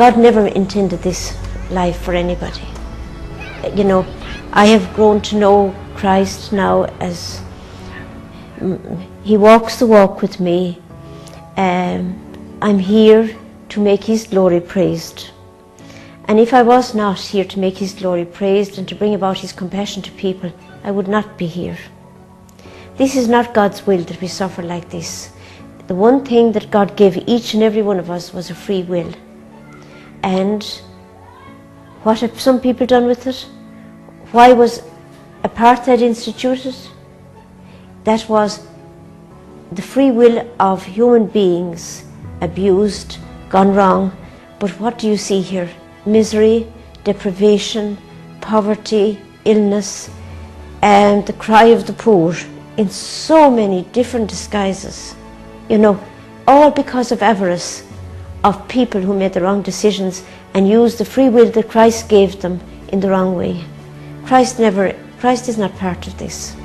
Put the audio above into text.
God never intended this life for anybody. You know, I have grown to know Christ now as He walks the walk with me. I'm here to make His glory praised. And if I was not here to make His glory praised and to bring about His compassion to people, I would not be here. This is not God's will that we suffer like this. The one thing that God gave each and every one of us was a free will. And what have some people done with it? Why was apartheid instituted? That was the free will of human beings abused, gone wrong. But what do you see here? Misery, deprivation, poverty, illness, and the cry of the poor in so many different disguises. You know, all because of avarice of people who made the wrong decisions and used the free will that Christ gave them in the wrong way. Christ is not part of this.